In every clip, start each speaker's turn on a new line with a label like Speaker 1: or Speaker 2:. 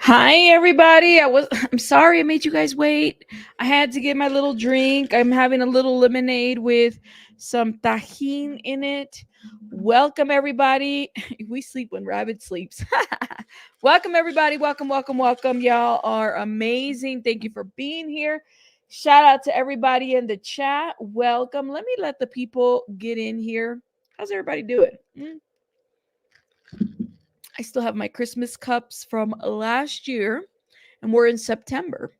Speaker 1: Hi everybody. I'm sorry I made you guys wait. I had to get my little drink. I'm having a little lemonade with some tajin in it. Welcome everybody. We sleep when Rabbit sleeps. Welcome everybody. Welcome. Y'all are amazing. Thank you for being here. Shout out to everybody in the chat. Welcome. Let me let the people get in here. How's everybody doing? I still have my Christmas cups from last year, and we're in September,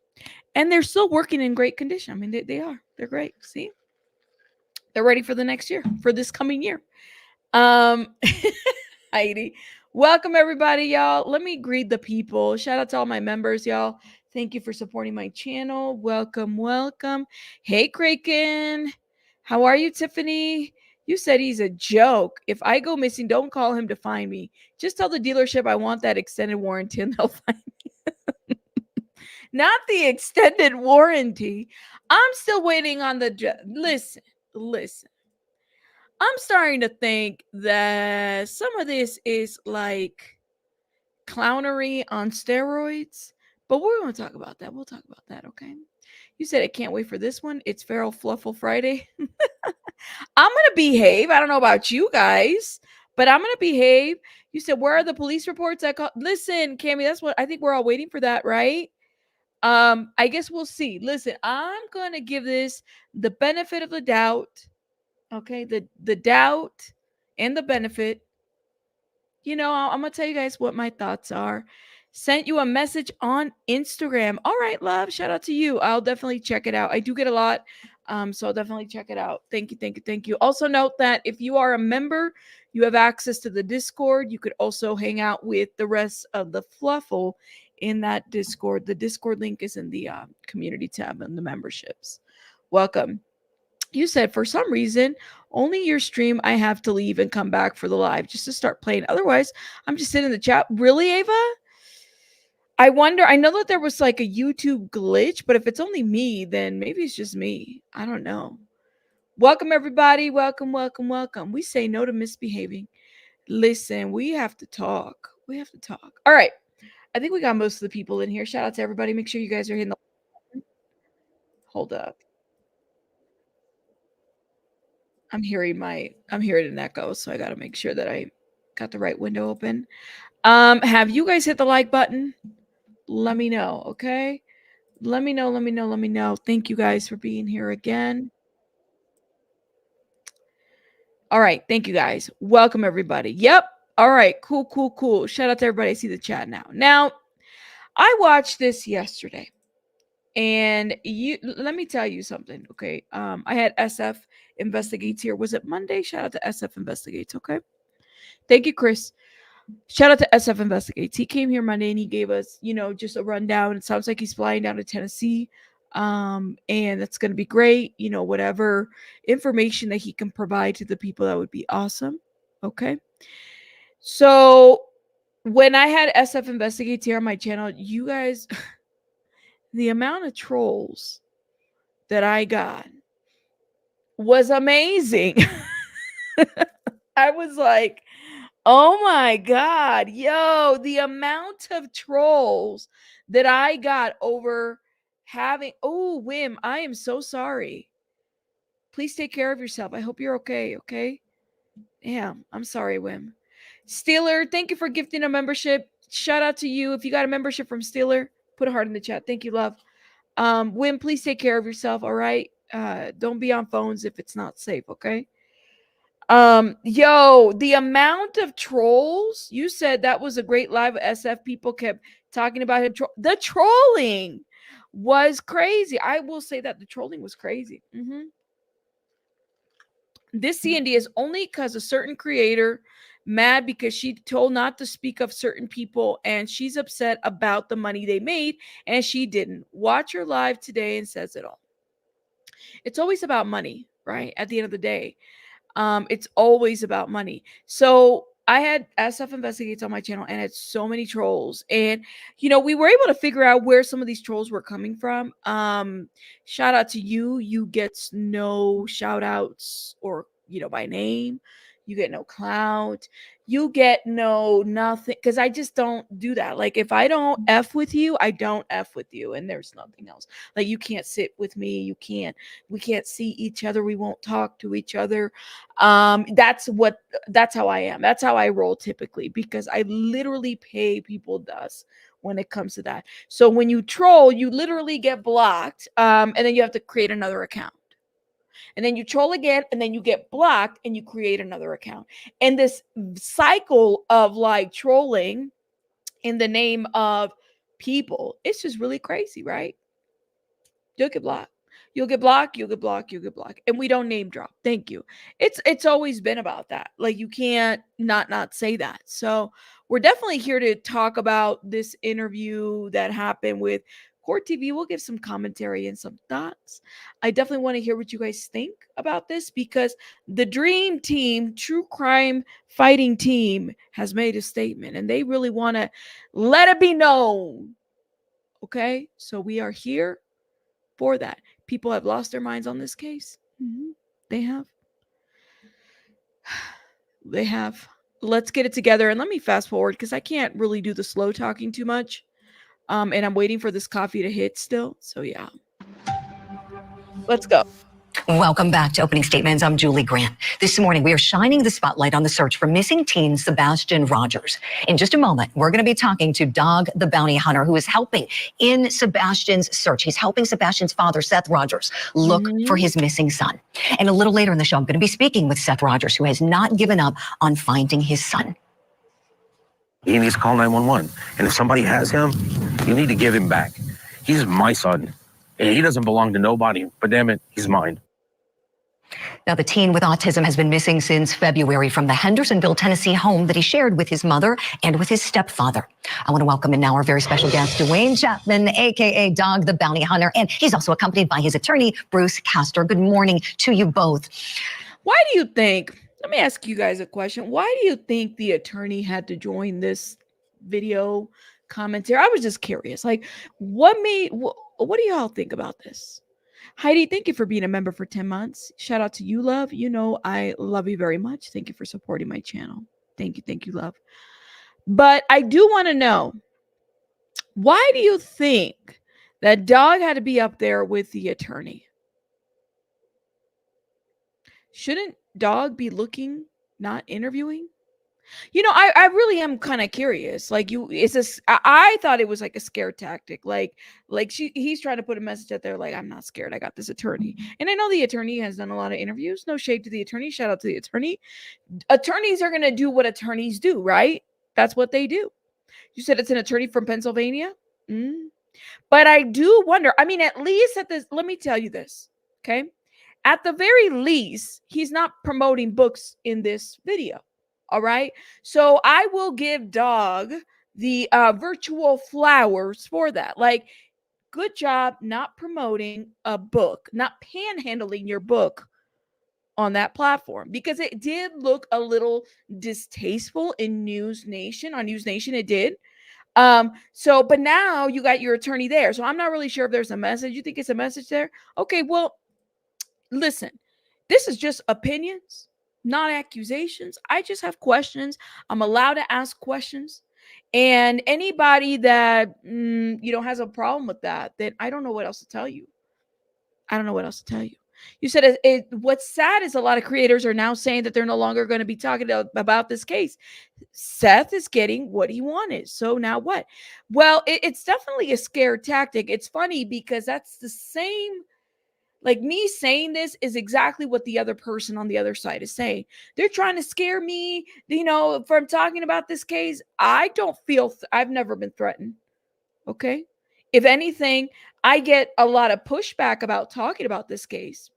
Speaker 1: and they're still working in great condition. I mean, they are. They're great. See, they're ready for the next year, for this coming year. Um, Heidi, welcome everybody, y'all. Let me greet the people. Shout out to all my members, y'all. Thank you for supporting my channel. Welcome. Hey, Kraken. How are you, Tiffany? You said he's a joke. If I go missing, don't call him to find me. Just tell the dealership I want that extended warranty and they'll find me. Not the extended warranty. I'm still waiting on the. Listen. I'm starting to think that some of this is like clownery on steroids, but we're going to talk about that. We'll talk about that, okay? You said I can't wait for this one. It's Feral Fluffle Friday. I'm going to behave. I don't know about you guys, but I'm going to behave. You said, where are the police reports? Listen, Cammy, that's what I think we're all waiting for that, right? I guess we'll see. Listen, I'm going to give this the benefit of the doubt. Okay, the doubt and the benefit. I'm gonna tell you guys what my thoughts are. Sent you a message on Instagram. All right, love. Shout out to you. I'll definitely check it out. I do get a lot. So I'll definitely check it out. Thank you. Also note that if you are a member, you have access to the Discord. You could also hang out with the rest of the Fluffle in that Discord. The Discord link is in the community tab and the memberships. Welcome. You said for some reason only your stream I have to leave and come back for the live just to start playing. Otherwise, I'm just sitting in the chat. Really, Ava? I wonder. I know that there was like a YouTube glitch, but if it's only me, then maybe it's just me. I don't know. Welcome everybody. Welcome. We say no to misbehaving. Listen, we have to talk. All right. I think we got most of the people in here. Shout out to everybody. Make sure you guys are hitting the. Hold up. I'm hearing an echo, so I got to make sure that I got the right window open. Have you guys hit the like button? Let me know, okay? Let me know. Thank you guys for being here again. All right, thank you guys. Welcome everybody. Yep. All right, cool. Shout out to everybody. I see the chat now. Now, I watched this yesterday. And let me tell you something, okay? I had SF Investigates here. Was it Monday? Shout out to SF Investigates, okay? Thank you, Chris. Shout out to SF Investigates. He came here Monday and he gave us, just a rundown. It sounds like he's flying down to Tennessee. And that's going to be great. Whatever information that he can provide to the people, that would be awesome. Okay. So when I had SF Investigates here on my channel, you guys, the amount of trolls that I got was amazing. I was like, oh my God, yo, the amount of trolls that I got over having. Oh, Wim, I am so sorry. Please take care of yourself. I hope you're okay. Okay. Yeah, I'm sorry, Wim. Steeler, thank you for gifting a membership. Shout out to you. If you got a membership from Steeler, put a heart in the chat. Thank you, love. Wim, please take care of yourself. All right. Don't be on phones if it's not safe. Okay. Yo, the amount of trolls, you said that was a great live. SF people kept talking about him. The trolling was crazy. I will say that the trolling was crazy. This CND is only because a certain creator mad because she told not to speak of certain people and she's upset about the money they made and she didn't. Watch her live today and says it all. It's always about money, right? At the end of the day. It's always about money. So I had SF Investigates on my channel and had so many trolls. And, we were able to figure out where some of these trolls were coming from. Shout out to you. You get no shout outs or, by name. You get no clout. You get no nothing, because I just don't do that. Like, if I don't F with you, I don't F with you, and there's nothing else. Like, you can't sit with me. We can't see each other. We won't talk to each other. That's how I am. That's how I roll typically, because I literally pay people dust when it comes to that. So when you troll, you literally get blocked, and then you have to create another account. And then you troll again, and then you get blocked, and you create another account. And this cycle of like trolling in the name of people, it's just really crazy, right? You'll get blocked. You'll get blocked, you'll get blocked, you'll get blocked. And we don't name drop. Thank you. It's always been about that. Like, you can't not say that. So we're definitely here to talk about this interview that happened with Court TV. We'll give some commentary and some thoughts. I definitely want to hear what you guys think about this, because the Dream Team, true crime fighting team, has made a statement, and they really want to let it be known. Okay? So we are here for that. People have lost their minds on this case. Mm-hmm. They have. They have. Let's get it together. And let me fast forward, because I can't really do the slow talking too much. And I'm waiting for this coffee to hit still. So yeah. Let's go.
Speaker 2: Welcome back to Opening Statements. I'm Julie Grant. This morning, we are shining the spotlight on the search for missing teen Sebastian Rogers. In just a moment, we're going to be talking to Dog the Bounty Hunter, who is helping in Sebastian's search. He's helping Sebastian's father, Seth Rogers, look for his missing son. And a little later in the show, I'm going to be speaking with Seth Rogers, who has not given up on finding his son.
Speaker 3: He needs to call 911. And if somebody has him, you need to give him back. He's my son. And he doesn't belong to nobody, but damn it, he's mine.
Speaker 2: Now, the teen with autism has been missing since February from the Hendersonville, Tennessee home that he shared with his mother and with his stepfather. I want to welcome in now our very special guest, Dwayne Chapman, a.k.a. Dog the Bounty Hunter, and he's also accompanied by his attorney, Bruce Castor. Good morning to you both.
Speaker 1: Why do you think, let me ask you guys a question. Why do you think the attorney had to join this video commentary? I was just curious. Like, what do y'all think about this? Heidi, thank you for being a member for 10 months. Shout out to you, love. You know, I love you very much. Thank you for supporting my channel. Thank you, love. But I do want to know, why do you think that Dog had to be up there with the attorney? Shouldn't Dog be looking, not interviewing? You know, I really am kind of curious. Like, I thought it was like a scare tactic. Like he's trying to put a message out there, like, I'm not scared. I got this attorney. And I know the attorney has done a lot of interviews. No shade to the attorney. Shout out to the attorney. Attorneys are going to do what attorneys do, right? That's what they do. You said it's an attorney from Pennsylvania? But I do wonder, I mean, at least let me tell you this, okay? At the very least, he's not promoting books in this video. All right. So I will give Dog the virtual flowers for that. Like, good job not promoting a book, not panhandling your book on that platform, because it did look a little distasteful in News Nation. On News Nation, it did. But now you got your attorney there. So I'm not really sure if there's a message. You think it's a message there? Okay, well, listen, this is just opinions, not accusations. I just have questions. I'm allowed to ask questions. And anybody that, has a problem with that, then I don't know what else to tell you. You said what's sad is a lot of creators are now saying that they're no longer going to be talking about this case. Seth is getting what he wanted. So now what? Well, it's definitely a scare tactic. It's funny because that's the same. Like, me saying this is exactly what the other person on the other side is saying. They're trying to scare me, from talking about this case. I don't feel, I've never been threatened. Okay. If anything, I get a lot of pushback about talking about this case.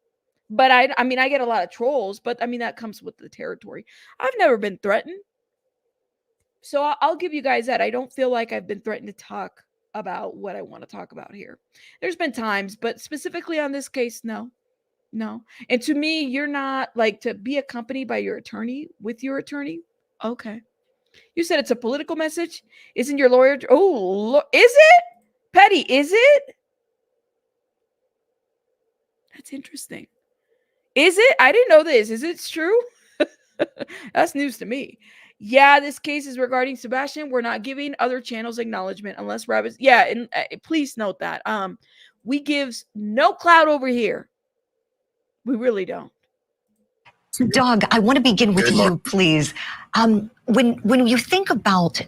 Speaker 1: But I get a lot of trolls, but that comes with the territory. I've never been threatened. So I'll give you guys that. I don't feel like I've been threatened to talk about what I want to talk about here. There's been times, but specifically on this case, no. And to me, you're not like to be accompanied by your attorney with your attorney. Okay. You said it's a political message. Isn't your lawyer? Oh, is it? Petty, is it? That's interesting. Is it? I didn't know this. Is it true? That's news to me. Yeah, this case is regarding Sebastian. We're not giving other channels acknowledgement unless Rabbits. Yeah, and please note that. We gives no clout over here. We really don't.
Speaker 2: Doug, I want to begin with you, please. When you think about,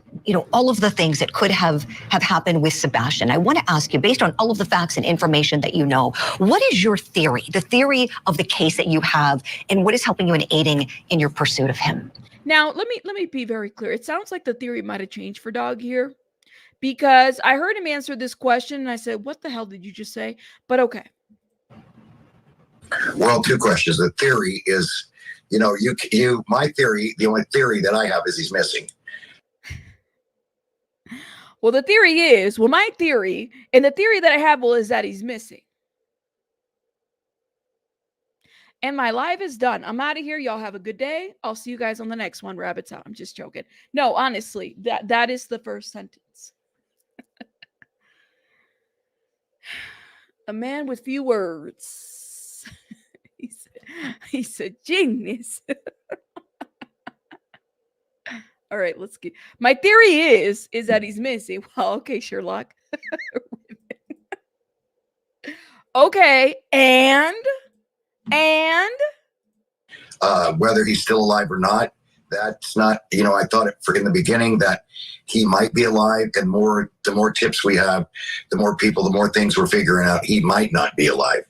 Speaker 2: all of the things that could have happened with Sebastian, I want to ask you, based on all of the facts and information that you know, what is your theory, the theory of the case that you have, and what is helping you and aiding in your pursuit of him?
Speaker 1: Now, let me be very clear. It sounds like the theory might have changed for Dog here, because I heard him answer this question and I said, "What the hell did you just say?" But okay.
Speaker 4: Well, two questions. The theory is, my theory, the only theory that I have is he's missing.
Speaker 1: Well, the theory is, my theory, and the theory that I have, is that he's missing. And my live is done. I'm out of here. Y'all have a good day. I'll see you guys on the next one. Rabbits out. I'm just joking. No, honestly, that is the first sentence. A man with few words. He's a genius. All right, let's get. My theory is that he's missing. Well, okay, Sherlock. Okay, and
Speaker 4: whether he's still alive or not, that's not. I thought in the beginning that he might be alive, and the more tips we have, the more people, the more things we're figuring out. He might not be alive.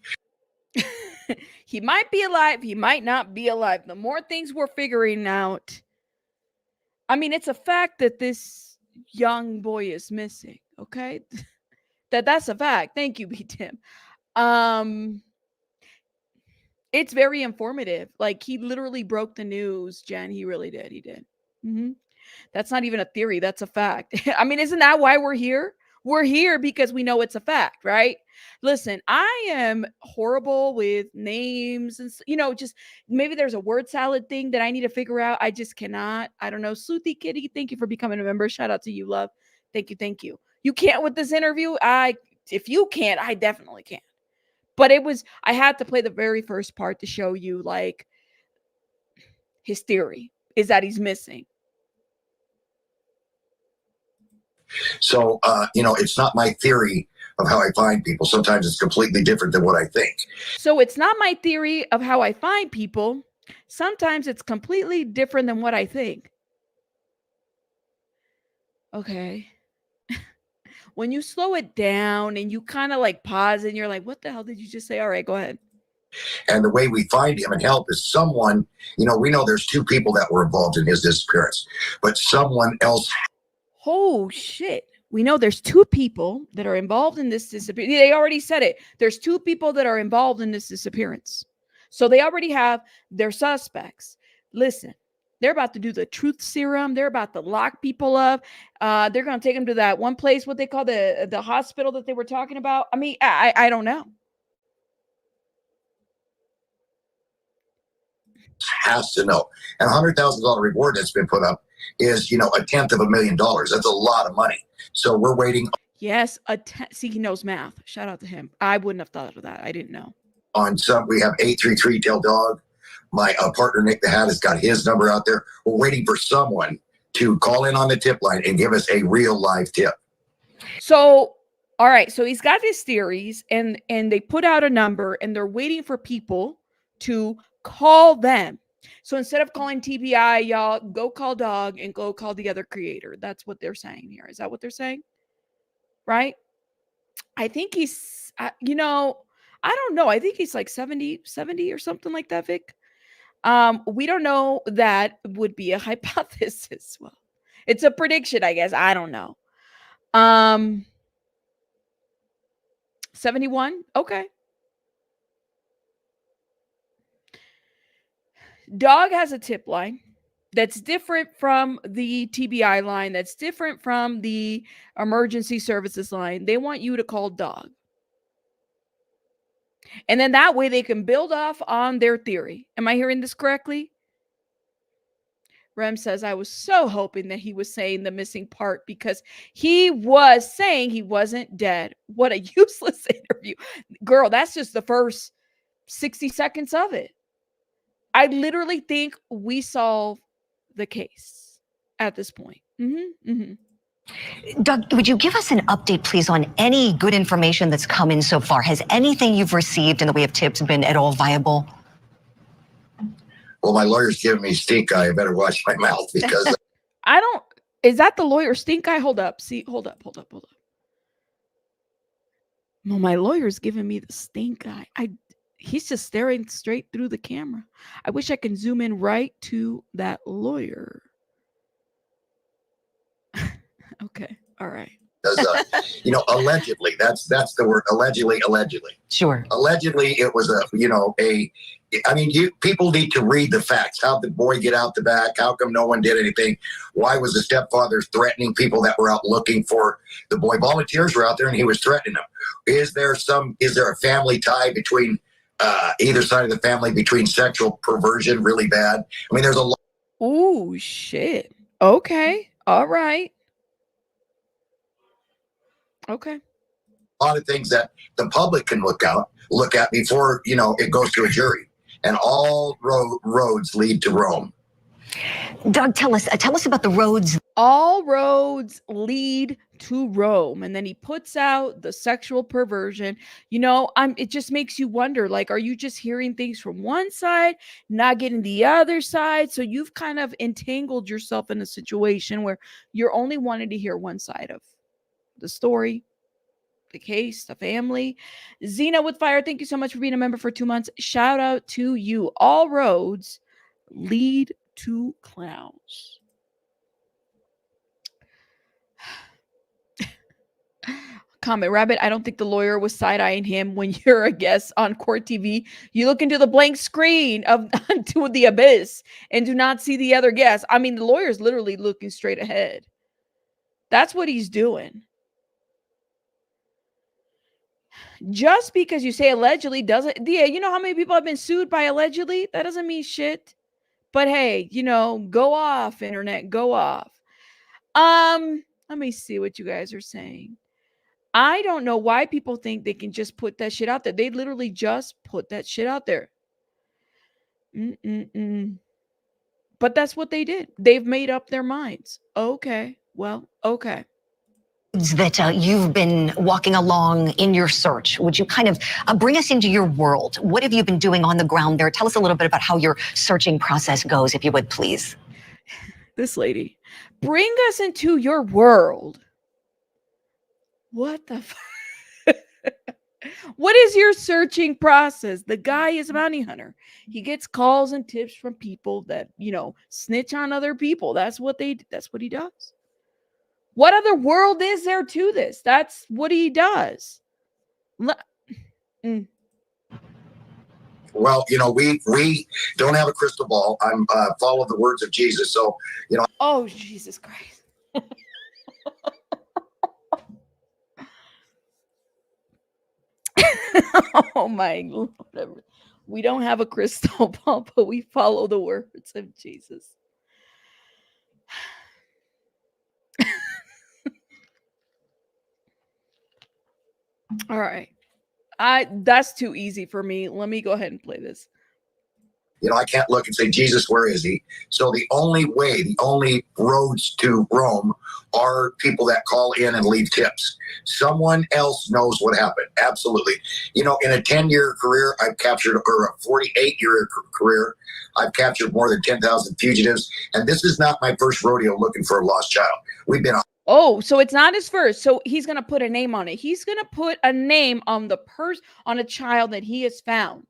Speaker 1: He might be alive. He might not be alive. The more things we're figuring out. I mean, it's a fact that this young boy is missing. Okay, that's a fact. Thank you, B. Tim. It's very informative. Like, he literally broke the news, Jen. He really did. He did. That's not even a theory. That's a fact. I mean, isn't that why we're here? We're here because we know it's a fact, right? Listen, I am horrible with names and, just maybe there's a word salad thing that I need to figure out. I just cannot. I don't know. Sleuthy Kitty, thank you for becoming a member. Shout out to you, love. Thank you. Thank you. You can't with this interview. If you can't, I definitely can't. But I had to play the very first part to show you, like, his theory is that he's missing.
Speaker 4: So, it's not my theory of how I find people. Sometimes it's completely different than what I think.
Speaker 1: So it's not my theory of how I find people. Sometimes it's completely different than what I think. Okay. When you slow it down and you kind of like pause and you're like, what the hell did you just say? All right, go ahead.
Speaker 4: And the way we find him and help is someone, we know there's two people that were involved in his disappearance, but someone else.
Speaker 1: Oh, shit. We know there's two people that are involved in this disappearance. They already said it. There's two people that are involved in this disappearance. So they already have their suspects. Listen, they're about to do the truth serum. They're about to lock people up. They're going to take them to that one place, what they call the hospital that they were talking about. I mean, I don't know.
Speaker 4: Has to know. And $100,000 reward that's been put up is, $1/10,000,000. That's a lot of money. So we're waiting.
Speaker 1: Yes. See, he knows math. Shout out to him. I wouldn't have thought of that. I didn't know.
Speaker 4: On some, we have 833 Tell Dog. My partner, Nick the Hat, has got his number out there. We're waiting for someone to call in on the tip line and give us a real live tip.
Speaker 1: So, all right. So he's got his theories and they put out a number and they're waiting for people to call them. So instead of calling TBI, y'all go call Dog and go call the other creator. That's what they're saying here. Is that what they're saying? Right? I think he's, I don't know. I think he's like 70 or something like that, Vic. We don't know. That would be a hypothesis. Well, it's a prediction, I guess. I don't know. 71. Okay. Dog has a tip line that's different from the TBI line. That's different from the emergency services line. They want you to call Dog. And then that way they can build off on their theory. Am I hearing this correctly? Rem says, I was so hoping that he was saying the missing part because he was saying he wasn't dead. What a useless interview. Girl, that's just the first 60 seconds of it. I literally think we solve the case at this point.
Speaker 2: Doug, would you give us an update, please, on any good information that's come in so far? Has anything you've received in the way of tips been at all viable?
Speaker 4: Well, my lawyer's giving me stink eye. I better watch my mouth because
Speaker 1: I don't. Is that the lawyer stink eye? Hold up. See, hold up. No, my lawyer's giving me the stink eye. He's just staring straight through the camera. I wish I can zoom in right to that lawyer. Okay. All right.
Speaker 4: Allegedly, that's the word. Allegedly.
Speaker 2: Sure.
Speaker 4: Allegedly, it was people need to read the facts. How'd the boy get out the back? How come no one did anything? Why was the stepfather threatening people that were out looking for the boy? Volunteers were out there and he was threatening them. Is there a family tie between either side of the family, between sexual perversion really bad? I mean, there's a lot.
Speaker 1: Ooh, shit. Okay. All right. Okay.
Speaker 4: A lot of things that the public can look at before, it goes to a jury. And all roads lead to Rome.
Speaker 2: Doug, tell us about the roads.
Speaker 1: All roads lead to Rome. And then he puts out the sexual perversion. It just makes you wonder, like, are you just hearing things from one side, not getting the other side? So you've kind of entangled yourself in a situation where you're only wanting to hear one side of the story, the case, the family. Zena with Fire, thank you so much for being a member for 2 months. Shout out to you. All roads lead to clowns. Comment Rabbit, I don't think the lawyer was side-eyeing him. When you're a guest on court TV, you look into the blank screen to the abyss and do not see the other guests. I mean, the lawyer's literally looking straight ahead. That's what he's doing. Just because you say allegedly doesn't, you know how many people have been sued by allegedly? That doesn't mean shit. But hey, go off, internet, go off. Let me see what you guys are saying. I don't know why people think they can just put that shit out there. They literally just put that shit out there. But that's what they did. They've made up their minds. Okay, well, okay.
Speaker 2: That you've been walking along in your search. Would you kind of bring us into your world? What have you been doing on the ground there? Tell us a little bit about how your searching process goes, if you would, please.
Speaker 1: This lady, bring us into your world. What the fuck? What is your searching process? The guy is a bounty hunter. He gets calls and tips from people that, snitch on other people. That's what he does. What other world is there to this? That's what he does.
Speaker 4: Well, we don't have a crystal ball. I'm follow the words of Jesus. So,
Speaker 1: Oh, Jesus Christ. Oh my Lord. We don't have a crystal ball, but we follow the words of Jesus. All right. That's too easy for me. Let me go ahead and play this.
Speaker 4: I can't look and say, Jesus, where is he? So the only roads to Rome are people that call in and leave tips. Someone else knows what happened. Absolutely. In a 10-year career, I've captured, or a 48-year career, I've captured more than 10,000 fugitives. And this is not my first rodeo looking for a lost child. We've been
Speaker 1: Oh, so it's not his first. So he's going to put a name on it. He's going to put a name on on a child that he has found.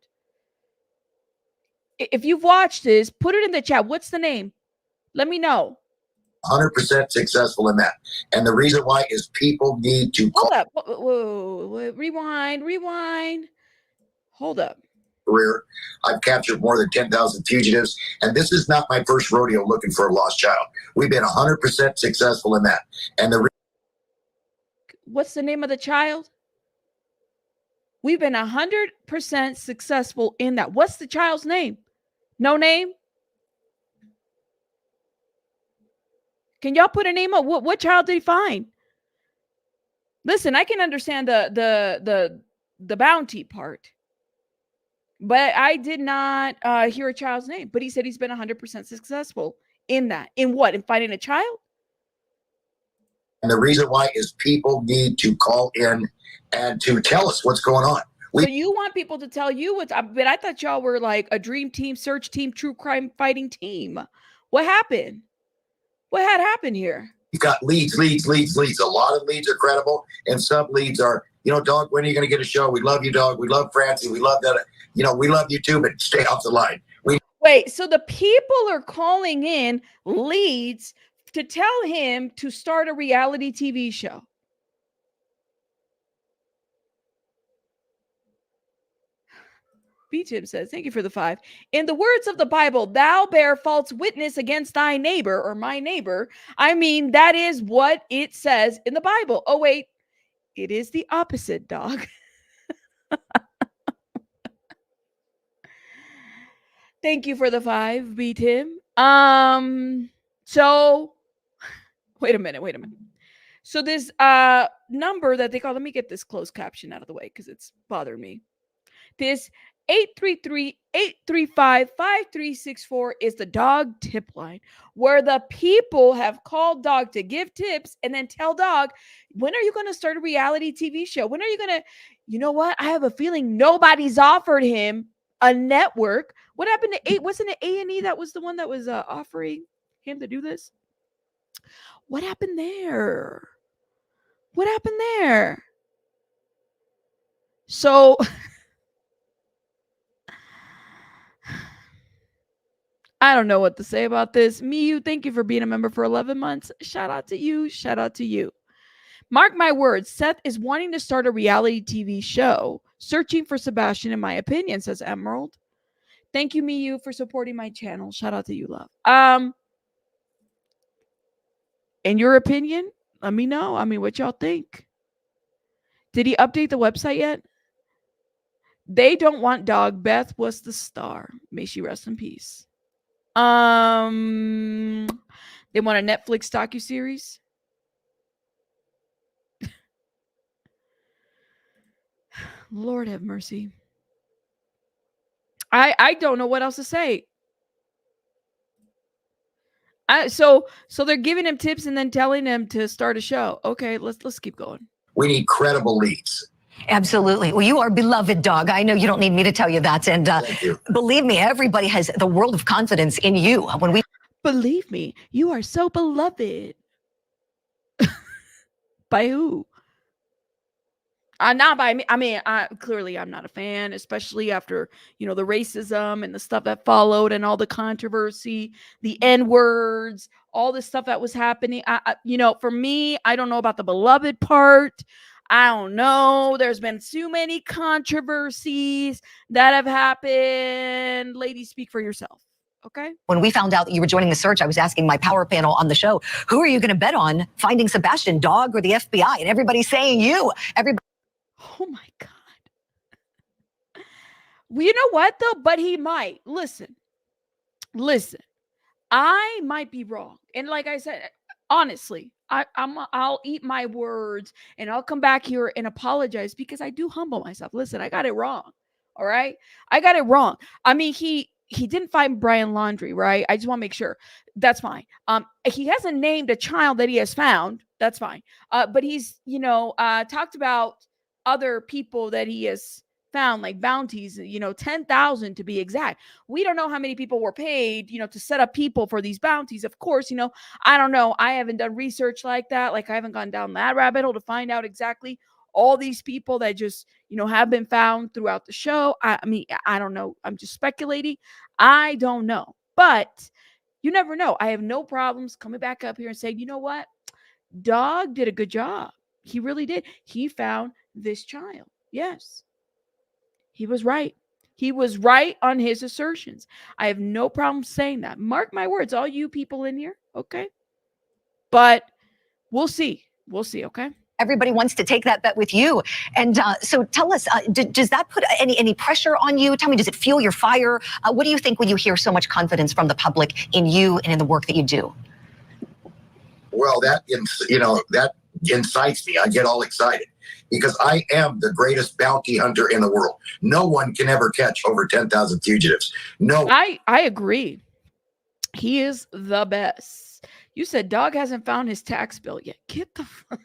Speaker 1: If you've watched this, put it in the chat. What's the name? Let me know.
Speaker 4: 100% successful in that. And the reason why is people need to
Speaker 1: Hold up. Whoa. Rewind. Hold up.
Speaker 4: Career. I've captured more than 10,000 fugitives. And this is not my first rodeo looking for a lost child. We've been 100% successful in that. And
Speaker 1: what's the name of the child? We've been 100% successful in that. What's the child's name? No name? Can y'all put a name up? What child did he find? Listen, I can understand the bounty part. But I did not hear a child's name. But he said he's been 100% successful in that. In what? In finding a child?
Speaker 4: And the reason why is people need to call in and to tell us what's going on.
Speaker 1: So you want people to tell you what's up, but I thought y'all were like a dream team, search team, true crime fighting team. What happened? What had happened here?
Speaker 4: We've got leads. A lot of leads are credible, and some leads are, dog, when are you going to get a show? We love you, dog. We love Francie. We love that. We love you too, but stay off the line.
Speaker 1: Wait, so the people are calling in leads to tell him to start a reality TV show. B-Tim says, thank you for the 5. In the words of the Bible, thou bear false witness against thy neighbor or my neighbor. I mean, that is what it says in the Bible. Oh, wait, it is the opposite, dog. Thank you for the 5, B-Tim. So wait a minute. So this number that they call, let me get this closed caption out of the way because it's bothering me. This 833-835-5364 is the dog tip line, where the people have called dog to give tips and then tell dog, when are you going to start a reality TV show? When are you going to, you know what? I have a feeling nobody's offered him a network. What happened to A? Wasn't it A&E that was the one that was offering him to do this? What happened there? So I don't know what to say about this. Miyu, thank you for being a member for 11 months. Shout out to you. Mark my words, Seth is wanting to start a reality TV show, searching for Sebastian, in my opinion, says Emerald. Thank you, Miyu, for supporting my channel. Shout out to you, love. In your opinion, let me know. I mean, what y'all think? Did he update the website yet? They don't want dog. Beth was the star. May she rest in peace. They want a Netflix docuseries. Lord have mercy. I don't know what else to say. So they're giving him tips and then telling him to start a show. Okay, let's keep going.
Speaker 4: We need credible leads.
Speaker 2: Absolutely. Well, you are beloved, dog. I know you don't need me to tell you that. And believe me, everybody has the world of confidence in you.
Speaker 1: Believe me, you are so beloved. By who? Not by me. I mean, clearly I'm not a fan, especially after, the racism and the stuff that followed and all the controversy, the N-words, all this stuff that was happening. For me, I don't know about the beloved part. I don't know. There's been too many controversies that have happened. Ladies, speak for yourself. Okay.
Speaker 2: When we found out that you were joining the search, I was asking my power panel on the show, who are you going to bet on finding Sebastian, dog or the FBI? And everybody's saying you.
Speaker 1: Oh my God. Well, you know what though? But he might. Listen. I might be wrong. And like I said, honestly, I'll eat my words and I'll come back here and apologize because I do humble myself. Listen, I got it wrong. All right. I got it wrong. I mean, he didn't find Brian Laundrie, right? I just want to make sure. That's fine. He hasn't named a child that he has found. That's fine. But he's, talked about other people that he has found, like bounties, 10,000 to be exact. We don't know how many people were paid, to set up people for these bounties. Of course, I don't know. I haven't done research like that. Like I haven't gone down that rabbit hole to find out exactly all these people that just, have been found throughout the show. I mean, I don't know. I'm just speculating. I don't know. But you never know. I have no problems coming back up here and saying, you know what? Dog did a good job. He really did. He found this child. Yes. He was right. He was right on his assertions. I have no problem saying that. Mark my words, all you people in here. Okay. But we'll see. Okay.
Speaker 2: Everybody wants to take that bet with you. And so tell us, does that put any pressure on you? Tell me, does it fuel your fire? What do you think when you hear so much confidence from the public in you and in the work that you do?
Speaker 4: Well, that incites me. I get all excited because I am the greatest bounty hunter in the world. No one can ever catch over 10,000 fugitives. No.
Speaker 1: I agree. He is the best. You said Dog hasn't found his tax bill yet. Get the fuck.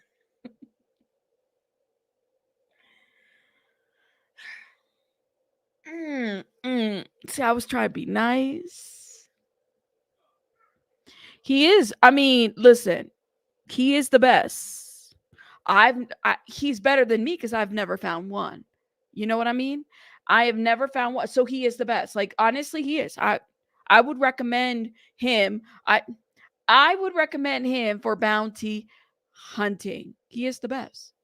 Speaker 1: See, I was trying to be nice. He is. I mean, listen, he is the best. He's better than me because I've never found one. You know what I mean? I have never found one. So he is the best. Like, honestly, he is. I would recommend him. I would recommend him for bounty hunting. He is the best.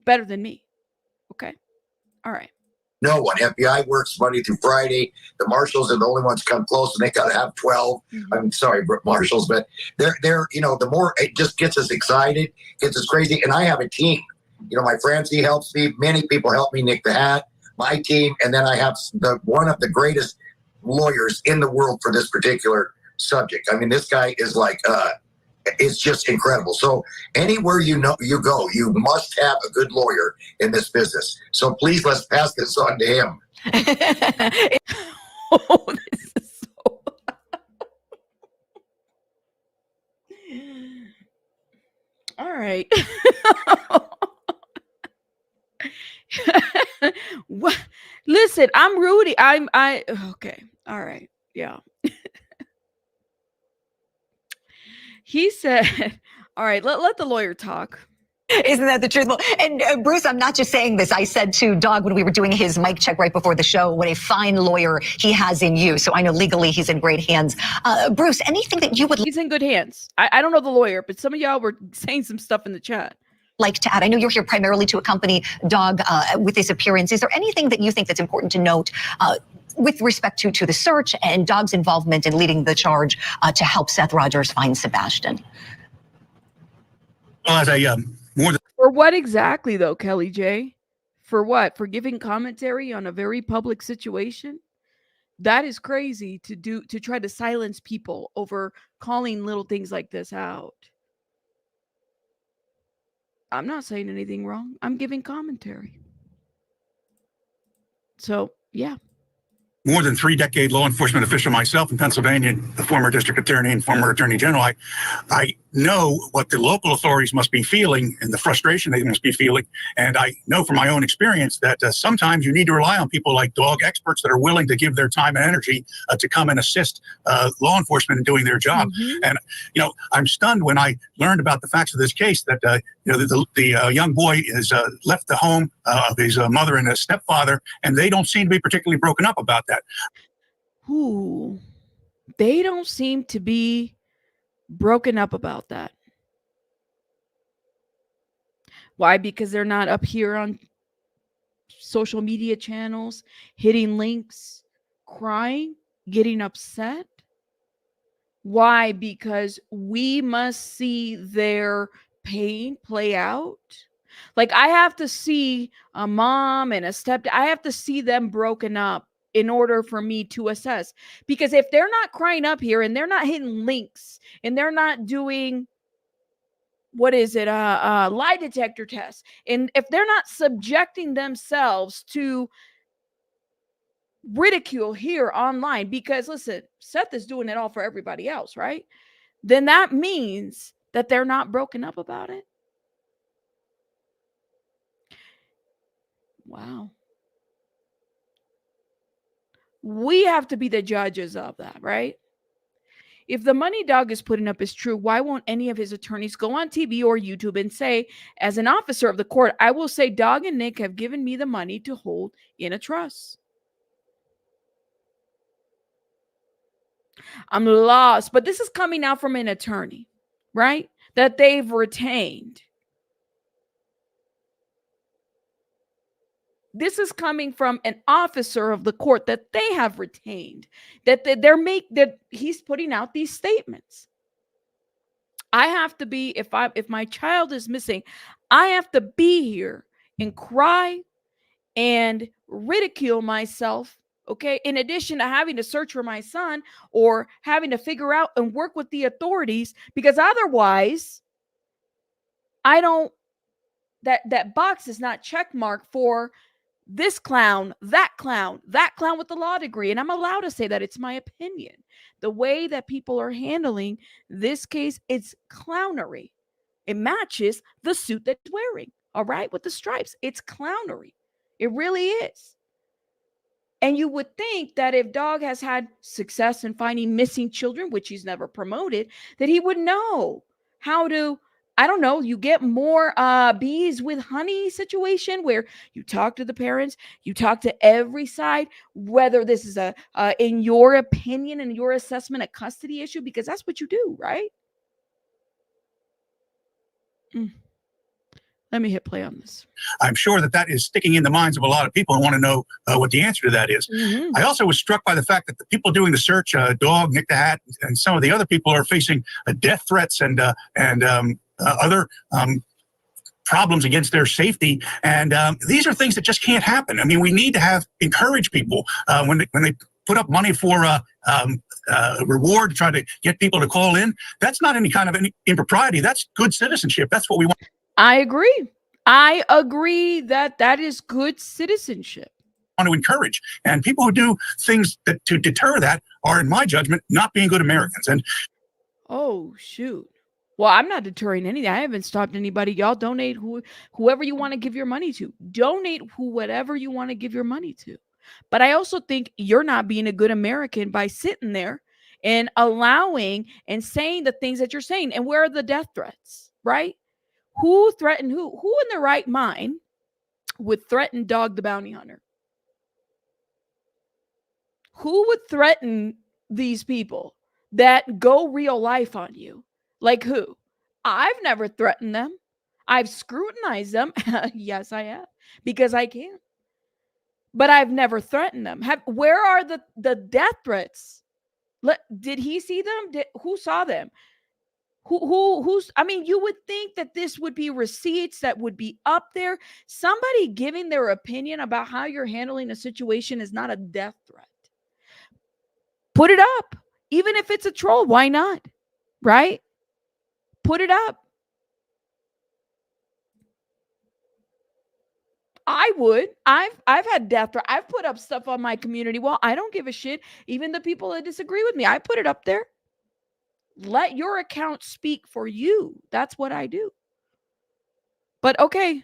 Speaker 1: Better than me. Okay. All right.
Speaker 4: No one. FBI works Monday through Friday. The marshals are the only ones come close, and they got to have 12. I'm sorry, marshals, but they're the more it just gets us excited, gets us crazy. And I have a team. My Francie helps me. Many people help me. Nick the Hat, my team, and then I have one of the greatest lawyers in the world for this particular subject. I mean, this guy is like it's just incredible. So anywhere you go, you must have a good lawyer in this business. So please, let's pass this on to him.
Speaker 1: Oh, this is so... All right. What? Listen, I'm Rudy. Okay. All right. Yeah. He said, all right, let the lawyer talk.
Speaker 2: Isn't that the truth? And Bruce, I'm not just saying this. I said to Dog when we were doing his mic check right before the show, what a fine lawyer he has in you. So I know legally he's in great hands. Bruce, anything that you would...
Speaker 1: He's in good hands. I don't know the lawyer, but some of y'all were saying some stuff in the chat.
Speaker 2: Like to add, I know you're here primarily to accompany Dog with his appearance. Is there anything that you think that's important to note with respect to the search and Dog's involvement in leading the charge to help Seth Rogers find Sebastian?
Speaker 5: Well, as I
Speaker 1: For what exactly, though, Kelly J? For what? For giving commentary on a very public situation? That is crazy to try to silence people over calling little things like this out. I'm not saying anything wrong. I'm giving commentary. So, yeah.
Speaker 5: More than 3-decade law enforcement official myself in Pennsylvania, the former district attorney and former attorney general, I know what the local authorities must be feeling and the frustration they must be feeling. And I know from my own experience that sometimes you need to rely on people like Dog, experts that are willing to give their time and energy to come and assist law enforcement in doing their job. And, I'm stunned when I learned about the facts of this case that, the young boy is left the home of his mother and his stepfather, and they don't seem to be particularly broken up about that.
Speaker 1: Ooh, they don't seem to be broken up about that. Why? Because they're not up here on social media channels, hitting links, crying, getting upset. Why? Because we must see their pain play out. Like, I have to see a mom and a stepdad. I have to see them broken up in order for me to assess. Because if they're not crying up here and they're not hitting links and they're not doing, lie detector tests, and if they're not subjecting themselves to ridicule here online, because listen, Seth is doing it all for everybody else, right? Then that means that they're not broken up about it. Wow. We have to be the judges of that, right? If the money Dog is putting up is true, why won't any of his attorneys go on TV or YouTube and say, as an officer of the court, I will say Dog and Nick have given me the money to hold in a trust? I'm lost. But this is coming out from an attorney, right? That they've retained. This is coming from an officer of the court that they have retained, that he's putting out these statements. I have to be, if my child is missing, I have to be here and cry and ridicule myself, okay? In addition to having to search for my son or having to figure out and work with the authorities, because otherwise I don't that box is not check marked for this clown, that clown with the law degree. And I'm allowed to say that. It's my opinion. The way that people are handling this case, it's clownery. It matches the suit that he's wearing, all right, with the stripes. It's clownery. It really is. And you would think that if Dog has had success in finding missing children, which he's never promoted, that he would know how to, I don't know, you get more bees with honey situation where you talk to the parents, you talk to every side, whether this is in your opinion and your assessment, a custody issue, because that's what you do, right? Let me hit play on this.
Speaker 5: I'm sure that is sticking in the minds of a lot of people and want to know what the answer to that is.
Speaker 1: Mm-hmm.
Speaker 5: I also was struck by the fact that the people doing the search, Dog, Nick the Hat, and some of the other people are facing death threats and other problems against their safety. And these are things that just can't happen. I mean, we need to encourage people when they put up money for reward to try to get people to call in. That's not any kind of impropriety. That's good citizenship. That's what we want.
Speaker 1: I agree that is good citizenship.
Speaker 5: Want to encourage, and people who do things to deter that are, in my judgment, not being good Americans. And
Speaker 1: oh shoot, well, I'm not deterring anything. I haven't stopped anybody. Y'all donate whoever you want to give your money to. Donate whatever you want to give your money to. But I also think you're not being a good American by sitting there and allowing and saying the things that you're saying. And where are the death threats, right? Who threatened who? Who in their right mind would threaten Dog the Bounty Hunter? Who would threaten these people that go real life on you? Like who? I've never threatened them. I've scrutinized them. Yes, I have, because I can. But I've never threatened them. Where are the death threats? Did he see them? Who saw them? Who's, I mean, you would think that this would be receipts that would be up there. Somebody giving their opinion about how you're handling a situation is not a death threat. Put it up. Even if it's a troll, why not? Right? Put it up. I would. I've had death threat. I've put up stuff on my community wall. I don't give a shit. Even the people that disagree with me, I put it up there. Let your account speak for you. That's what I do. But okay.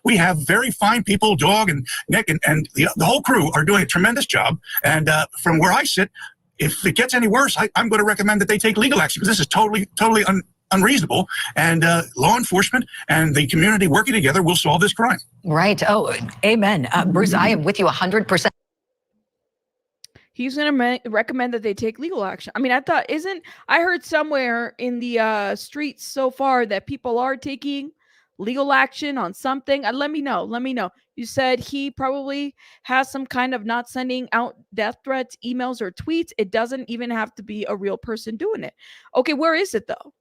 Speaker 5: We have very fine people, Dog and Nick and the whole crew are doing a tremendous job. And from where I sit, if it gets any worse, I'm going to recommend that they take legal action, because this is totally unreasonable. And law enforcement and the community working together will solve this crime.
Speaker 2: Right. Oh, amen. Bruce, I am with you 100%.
Speaker 1: He's going to recommend that they take legal action. I mean, I heard somewhere in the streets so far that people are taking legal action on something. Let me know. You said he probably has some kind of not sending out death threats, emails, or tweets. It doesn't even have to be a real person doing it. Okay, where is it though?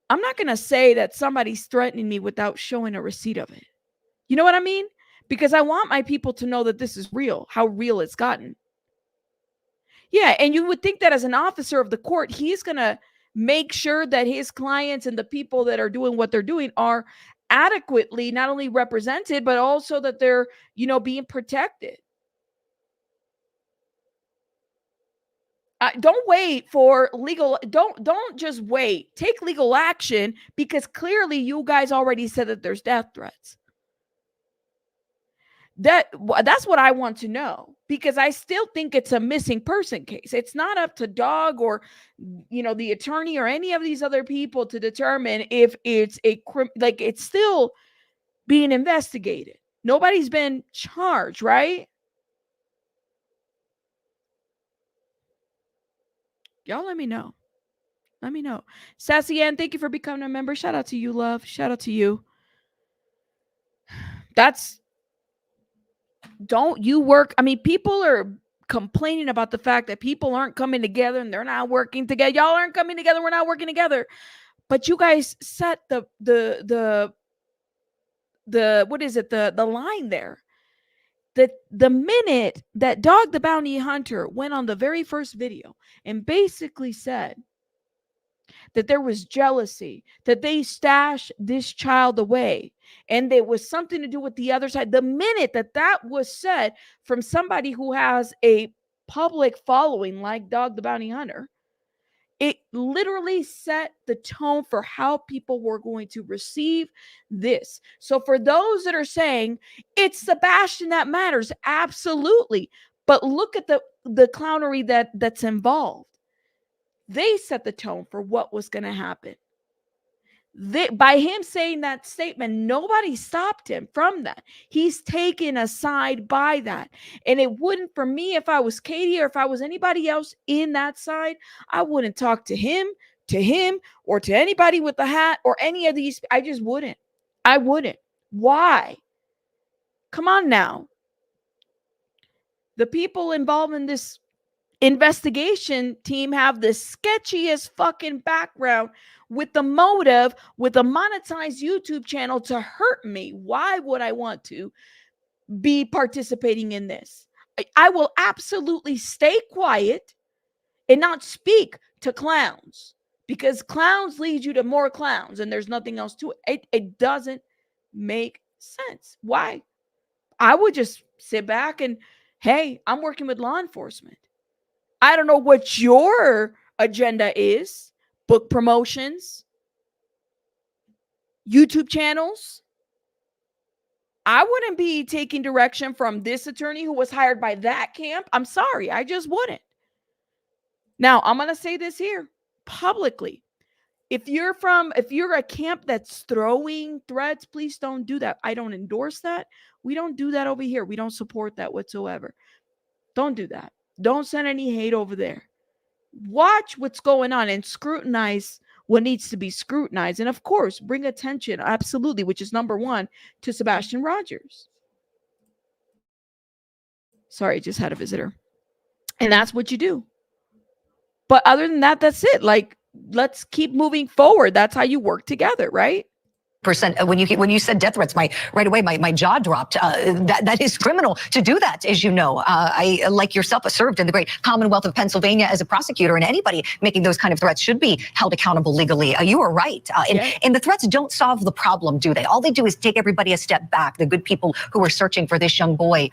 Speaker 1: I'm not going to say that somebody's threatening me without showing a receipt of it. You know what I mean? Because I want my people to know that this is real, how real it's gotten. Yeah, and you would think that as an officer of the court, he's going to make sure that his clients and the people that are doing what they're doing are adequately not only represented, but also that they're, being protected. Don't wait for legal. Don't just wait. Take legal action, because clearly you guys already said that there's death threats. That's what I want to know, because I still think it's a missing person case. It's not up to Dog or, the attorney or any of these other people to determine if it's it's still being investigated. Nobody's been charged, right? Y'all let me know. Let me know. Sassy Ann, thank you for becoming a member. Shout out to you, love. Shout out to you. Don't you work? I mean, people are complaining about the fact that people aren't coming together and they're not working together. Y'all aren't coming together. We're not working together. But you guys set the what is it? The line there. The minute that Dog the Bounty Hunter went on the very first video and basically said that there was jealousy, that they stashed this child away, and there was something to do with the other side. The minute that was said from somebody who has a public following like Dog the Bounty Hunter, it literally set the tone for how people were going to receive this. So for those that are saying it's Sebastian that matters, absolutely. But look at the clownery that's involved. They set the tone for what was going to happen. By him saying that statement, nobody stopped him from that. He's taken aside by that. And it wouldn't, for me, if I was Katie or if I was anybody else in that side, I wouldn't talk to him, or to anybody with the hat or any of these. I just wouldn't. I wouldn't. Why? Come on now. The people involved in this investigation team have the sketchiest fucking background with the motive, with a monetized YouTube channel to hurt me. Why would I want to be participating in this? I will absolutely stay quiet and not speak to clowns, because clowns lead you to more clowns and there's nothing else to it. It doesn't make sense. Why? I would just sit back and, hey, I'm working with law enforcement. I don't know what your agenda is. Book promotions, YouTube channels. I wouldn't be taking direction from this attorney who was hired by that camp. I'm sorry. I just wouldn't. Now, I'm going to say this here publicly. If you're a camp that's throwing threats, please don't do that. I don't endorse that. We don't do that over here. We don't support that whatsoever. Don't do that. Don't send any hate over there. Watch what's going on and scrutinize what needs to be scrutinized. And of course, bring attention, absolutely, which is number one, to Sebastian Rogers. Sorry, just had a visitor. And that's what you do. But other than that, that's it. Like, let's keep moving forward. That's how you work together, right?
Speaker 2: When you said death threats, right away my jaw dropped. That is criminal to do that, as you know. I, like yourself, served in the great Commonwealth of Pennsylvania as a prosecutor, and anybody making those kind of threats should be held accountable legally. You are right. And the threats don't solve the problem, do they? All they do is take everybody a step back, the good people who are searching for this young boy.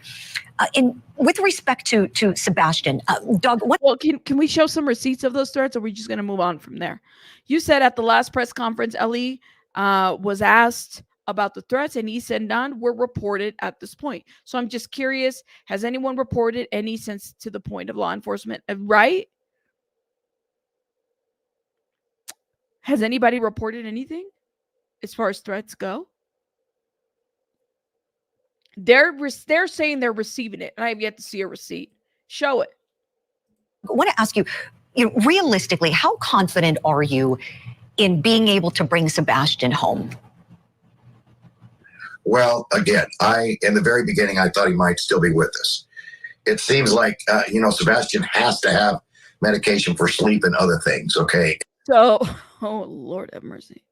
Speaker 2: With respect to Sebastian, Doug, what?
Speaker 1: Well, can we show some receipts of those threats, or are we just going to move on from there? You said at the last press conference, Ellie was asked about the threats, and he said none were reported at this point. So I'm just curious, has anyone reported any since to the point of law enforcement, right? Has anybody reported anything as far as threats go? They're saying they're receiving it, and I have yet to see a receipt. Show it.
Speaker 2: I want to ask you, realistically, how confident are you in being able to bring Sebastian home?
Speaker 4: Well, again, in the very beginning, I thought he might still be with us. It seems like, Sebastian has to have medication for sleep and other things, okay?
Speaker 1: So, oh, Lord have mercy.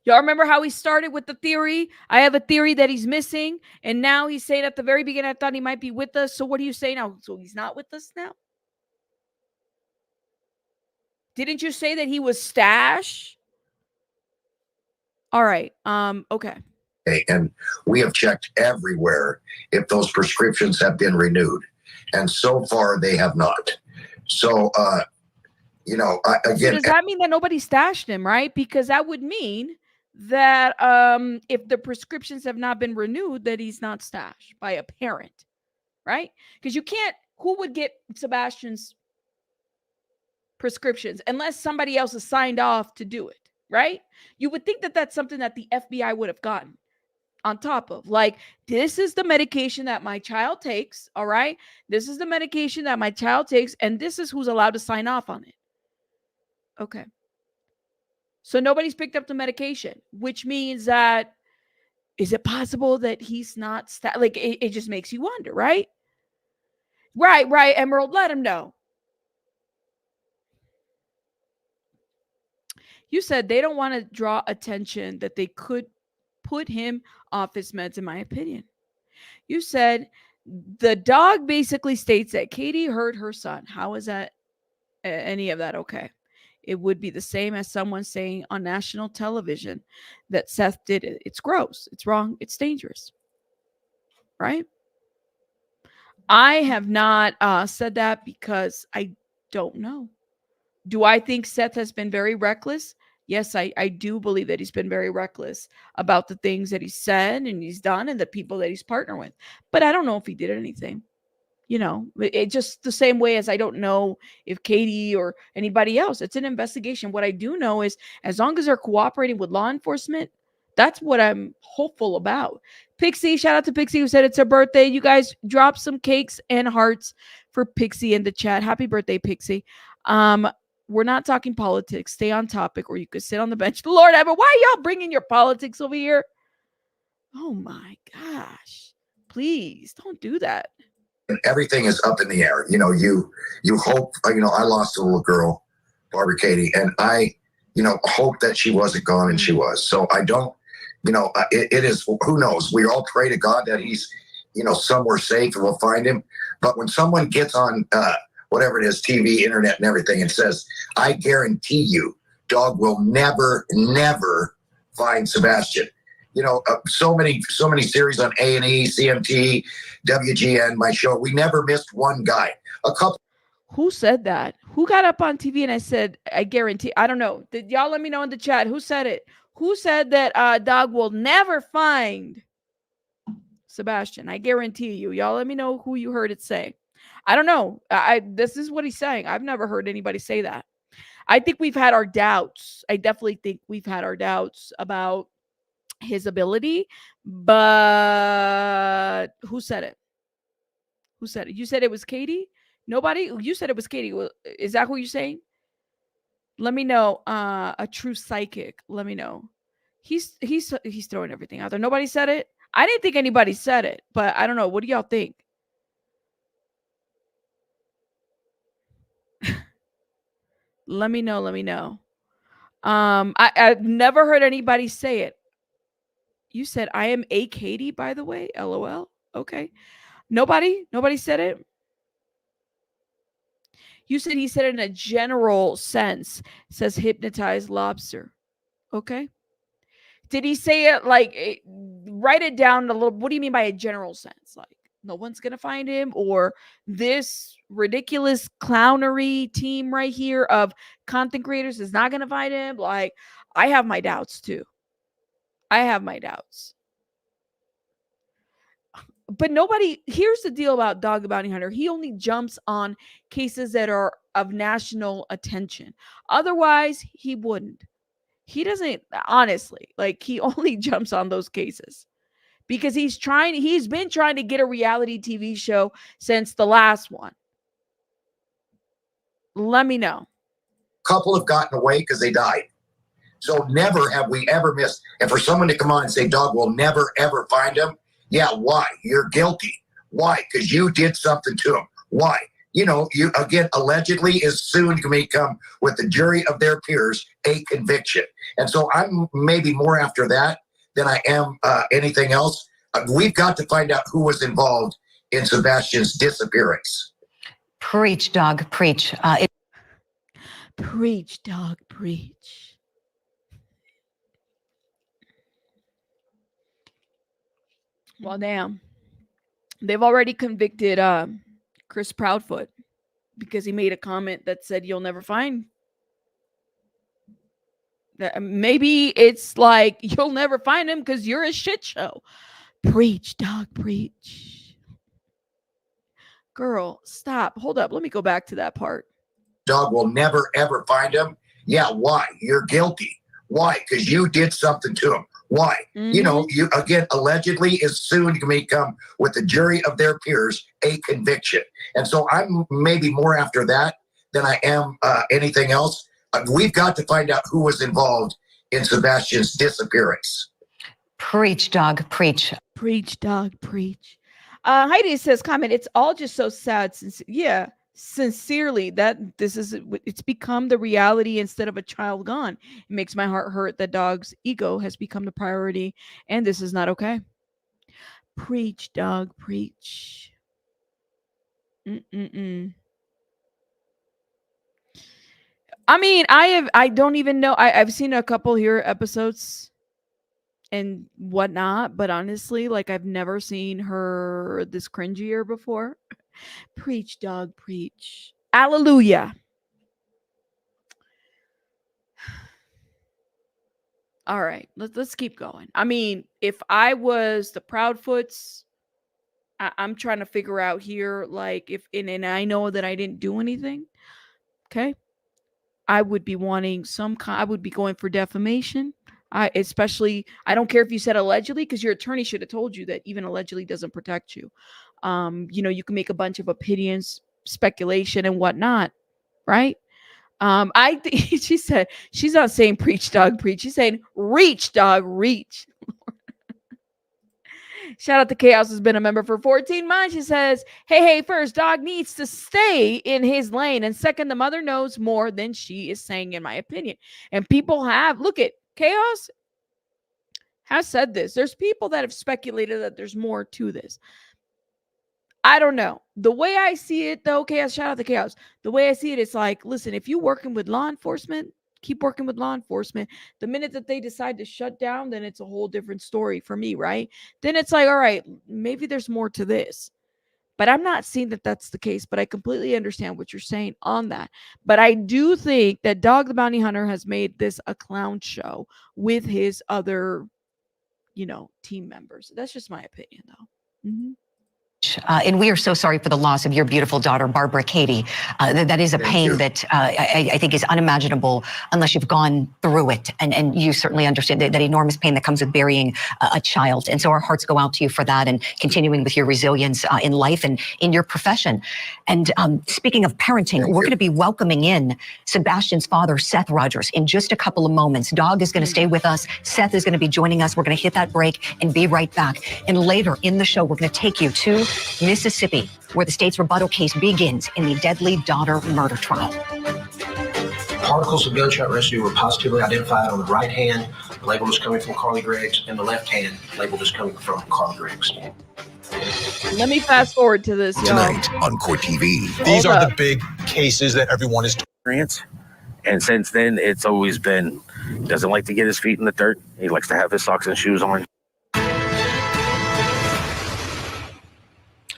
Speaker 1: Y'all remember how he started with the theory? I have a theory that he's missing, and now he's saying at the very beginning, I thought he might be with us. So what do you say now? So he's not with us now? Didn't you say that he was stashed? All right. Okay.
Speaker 4: And we have checked everywhere if those prescriptions have been renewed. And so far, they have not. So, again. So
Speaker 1: does that mean that nobody stashed him, right? Because that would mean that if the prescriptions have not been renewed, that he's not stashed by a parent, right? Because you can't, who would get Sebastian's prescriptions unless somebody else has signed off to do it, right? You would think that that's something that the FBI would have gotten on top of. Like, this is the medication that my child takes, all right? This is the medication that my child takes, and this is who's allowed to sign off on it. Okay. So nobody's picked up the medication, which means that, is it possible that he's not, like, it just makes you wonder, right? Right, Emerald, let him know. You said they don't want to draw attention that they could put him off his meds, in my opinion. You said the dog basically states that Katie hurt her son. How is that, any of that okay? It would be the same as someone saying on national television that Seth did it. It's gross. It's wrong. It's dangerous. Right? I have not said that because I don't know. Do I think Seth has been very reckless? Yes, I do believe that he's been very reckless about the things that he's said and he's done and the people that he's partnered with. But I don't know if he did anything. You know, it just the same way as I don't know if Katie or anybody else. It's an investigation. What I do know is as long as they're cooperating with law enforcement, that's what I'm hopeful about. Pixie, shout out to Pixie who said it's her birthday. You guys drop some cakes and hearts for Pixie in the chat. Happy birthday, Pixie. We're not talking politics. Stay on topic, or you could sit on the bench. Lord ever, why are y'all bringing your politics over here? Oh my gosh. Please don't do that.
Speaker 4: And everything is up in the air. You know, you hope, you know, I lost a little girl, Barbara Katie, and I, you know, hope that she wasn't gone, and she was. So I don't, you know, it is, who knows? We all pray to God that he's, you know, somewhere safe and we'll find him. But when someone gets on whatever it is, TV, internet and everything, and says, I guarantee you, dog will never, never find Sebastian. You know, so many series on A&E, CMT, WGN, my show. We never missed one guy. A couple.
Speaker 1: Who said that? Who got up on TV and I said, I guarantee, I don't know. Did y'all let me know in the chat? Who said it? Who said that dog will never find Sebastian? I guarantee you. Y'all let me know who you heard it say. I don't know. This is what he's saying. I've never heard anybody say that. I think we've had our doubts. I definitely think we've had our doubts about his ability, but who said it? Who said it? You said it was Katie? Nobody? You said it was Katie. Is that who you're saying? Let me know. A true psychic. Let me know. He's throwing everything out there. Nobody said it. I didn't think anybody said it, but I don't know. What do y'all think? Let me know. Let me know. I've never heard anybody say it. You said I am a Katie, by the way. LOL. Okay. Nobody said it. You said he said it in a general sense. It says hypnotized lobster. Okay. Did he say it like write it down a little? What do you mean by a general sense? Like no one's gonna find him, or this ridiculous clownery team right here of content creators is not gonna find him? Like I have my doubts too. I have my doubts. But nobody, here's the deal about Dog the Bounty Hunter. He only jumps on cases that are of national attention. Otherwise, he wouldn't. He doesn't, honestly, like he only jumps on those cases because he's been trying to get a reality TV show since the last one. Let me know.
Speaker 4: Couple have gotten away because they died. So never have we ever missed. And for someone to come on and say, dog will never, ever find him. Yeah, why? You're guilty. Why? Because you did something to him. Why? You know, you, again, allegedly is soon to become, with the jury of their peers, a conviction. And so I'm maybe more after that than I am anything else. We've got to find out who was involved in Sebastian's disappearance.
Speaker 2: Preach, dog, preach.
Speaker 1: Preach, dog, preach. Well, damn. They've already convicted Chris Proudfoot because he made a comment that said you'll never find. Maybe it's like you'll never find him because you're a shit show. Preach, dog, preach. Girl, stop. Hold up. Let me go back to that part.
Speaker 4: Dog will never, ever find him. Yeah, why? You're guilty. Why? Because you did something to him. Why? Mm-hmm. You know, you, again, allegedly is soon to become, with the jury of their peers, a conviction. And so I'm maybe more after that than I am anything else. We've got to find out who was involved in Sebastian's disappearance.
Speaker 2: Preach, dog, preach.
Speaker 1: Preach, dog, preach. Heidi says, comment, it's all just so sad. Yeah, sincerely, that it's become the reality instead of a child gone. It makes my heart hurt that dog's ego has become the priority, and this is not okay. Preach, dog, preach. I mean, I don't even know. I've seen a couple here episodes and whatnot, but honestly, like I've never seen her this cringier before. Preach, dog, preach. Hallelujah. All right, let's keep going. I mean, if I was the Proudfoots, I'm trying to figure out here, like if and I know that I didn't do anything. Okay, I would be wanting some kind. I would be going for defamation. I don't care if you said allegedly, because your attorney should have told you that even allegedly doesn't protect you. You can make a bunch of opinions, speculation, and whatnot, right? I think she said she's not saying preach, dog, preach. She's saying reach, dog, reach. Shout out to Chaos, has been a member for 14 months. She says, hey, first, dog needs to stay in his lane. And second, the mother knows more than she is saying, in my opinion. And people have, look at Chaos has said this. There's people that have speculated that there's more to this. I don't know. The way I see it, though, Chaos, shout out to Chaos. The way I see it, it's like, listen, if you're working with law enforcement, keep working with law enforcement. The minute that they decide to shut down, then it's a whole different story for me, right? Then it's like, all right, maybe there's more to this. But I'm not seeing that that's the case, but I completely understand what you're saying on that. But I do think that Dog the Bounty Hunter has made this a clown show with his other, team members. That's just my opinion, though. Mm-hmm.
Speaker 2: And we are so sorry for the loss of your beautiful daughter, Barbara Katie. That is a pain that I think is unimaginable unless you've gone through it. And you certainly understand that enormous pain that comes with burying a child. And so our hearts go out to you for that and continuing with your resilience in life and in your profession. And speaking of parenting, we're going to be welcoming in Sebastian's father, Seth Rogers, in just a couple of moments. Dog is going to stay with us. Seth is going to be joining us. We're going to hit that break and be right back. And later in the show, we're going to take you to Mississippi, where the state's rebuttal case begins in the deadly daughter murder trial.
Speaker 6: Particles of gunshot residue were positively identified on the right hand. The label is coming from Carly Greggs, and the left hand label is coming from Carly Greggs.
Speaker 1: Let me fast forward to this, y'all.
Speaker 7: Tonight on Court TV.
Speaker 8: These are the big cases that everyone is.
Speaker 3: And since then, it's always been, he doesn't like to get his feet in the dirt. He likes to have his socks and shoes on.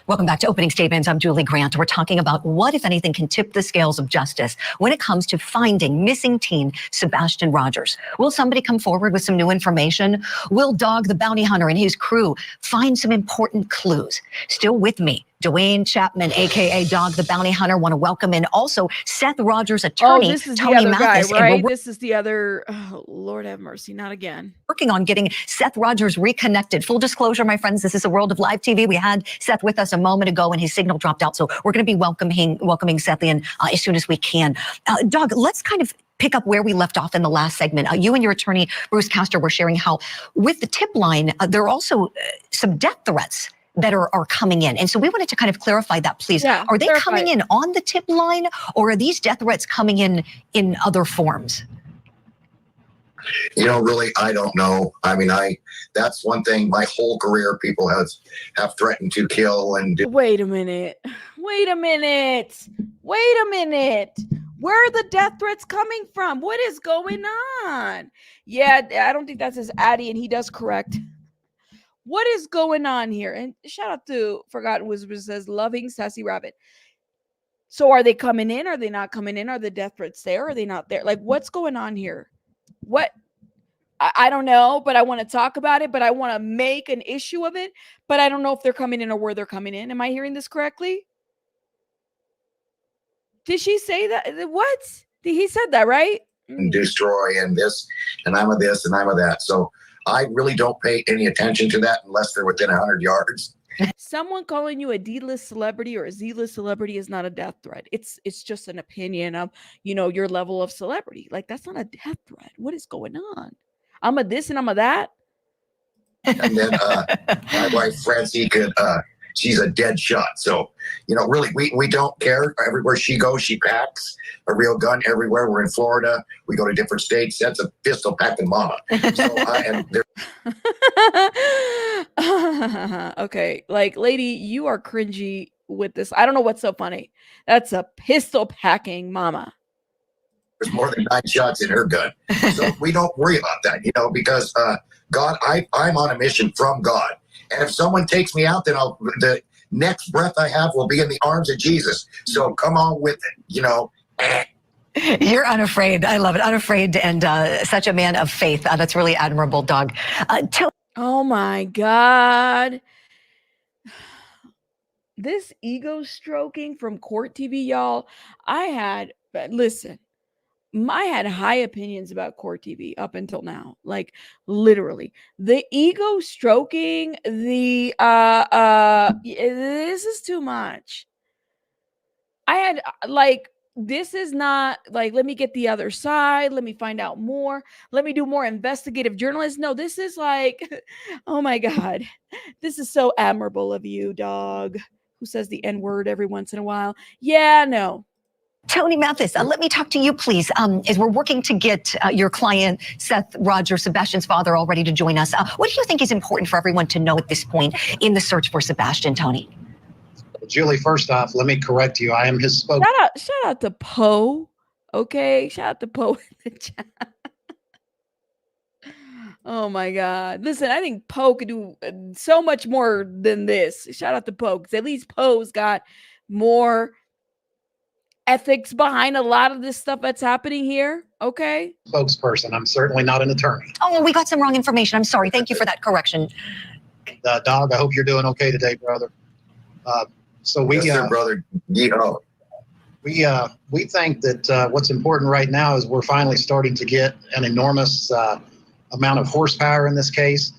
Speaker 2: Welcome back to Opening Statements. I'm Julie Grant. We're talking about what, if anything, can tip the scales of justice when it comes to finding missing teen Sebastian Rogers. Will somebody come forward with some new information? Will Dog the Bounty Hunter and his crew find some important clues? Still with me, Dwayne Chapman, a.k.a. Dog the Bounty Hunter. Want to welcome in also Seth Rogers' attorney,
Speaker 1: this is
Speaker 2: Tony
Speaker 1: the other
Speaker 2: Mathis.
Speaker 1: guy, right? This is the other, Lord have mercy, not again.
Speaker 2: Working on getting Seth Rogers reconnected. Full disclosure, my friends, this is the world of live TV. We had Seth with us a moment ago and his signal dropped out. So we're going to be welcoming Seth in as soon as we can. Doug, let's kind of pick up where we left off in the last segment. You and your attorney, Bruce Castor, were sharing how with the tip line, there are also some death threats that are coming in. And so we wanted to kind of clarify that, please.
Speaker 1: Yeah,
Speaker 2: are they coming in on the tip line, or are these death threats coming in other forms?
Speaker 4: Really, I don't know. I mean, that's one thing my whole career people have threatened to kill and do.
Speaker 1: Wait a minute. Where are the death threats coming from? What is going on? Yeah, I don't think that's his Addy, and he does correct. What is going on here? And shout out to Forgotten Wizard, says loving Sassy Rabbit. So are they coming in? Are they not coming in? Are the death threats there? Are they not there? Like, what's going on here? What? I don't know, but I want to talk about it, but I want to make an issue of it, but I don't know if they're coming in or where they're coming in. Am I hearing this correctly? Did she say that? What? He said that, right?
Speaker 4: And destroy and this, and I'm a this and I'm a that. So I really don't pay any attention to that unless they're within 100 yards.
Speaker 1: Someone calling you a D-list celebrity or a Z-list celebrity is not a death threat. It's just an opinion of, your level of celebrity. Like, that's not a death threat. What is going on? I'm a this and I'm a that.
Speaker 4: And then my wife, Francie, she's a dead shot. So, really, we don't care. Everywhere she goes, she packs a real gun everywhere. We're in Florida. We go to different states. That's a pistol packing mama. So,
Speaker 1: okay. Like, lady, you are cringy with this. I don't know what's so funny. That's a pistol packing mama.
Speaker 4: There's more than 9 shots in her gun. So we don't worry about that, because God, I'm on a mission from God. And if someone takes me out, then the next breath I have will be in the arms of Jesus. So come on with it,
Speaker 2: You're unafraid. I love it. Unafraid and such a man of faith. That's really admirable, Doug.
Speaker 1: Oh my God. This ego stroking from Court TV, y'all. I had high opinions about Court TV up until now. Like literally. The ego stroking, this is too much. I had this is not like, let me get the other side. Let me find out more. Let me do more investigative journalism. No, this is like, oh my God, this is so admirable of you, dog, who says the N-word every once in a while. Yeah, no.
Speaker 2: Tony Mathis, let me talk to you, please. As we're working to get your client, Seth Rogers, Sebastian's father, all ready to join us, what do you think is important for everyone to know at this point in the search for Sebastian, Tony?
Speaker 9: Julie, first off, let me correct you. I am his spokesman.
Speaker 1: Shout out to Poe. Okay, shout out to Poe in the chat. Oh my God. Listen, I think Poe could do so much more than this. Shout out to Poe, because at least Poe's got more ethics behind a lot of this stuff that's happening here. Okay.
Speaker 9: Spokesperson. I'm certainly not an attorney.
Speaker 2: Oh, we got some wrong information. I'm sorry. Thank you for that correction.
Speaker 9: Dog, I hope you're doing okay today, brother.
Speaker 4: Yes, sir, brother.
Speaker 9: We think that what's important right now is we're finally starting to get an enormous amount of horsepower in this case.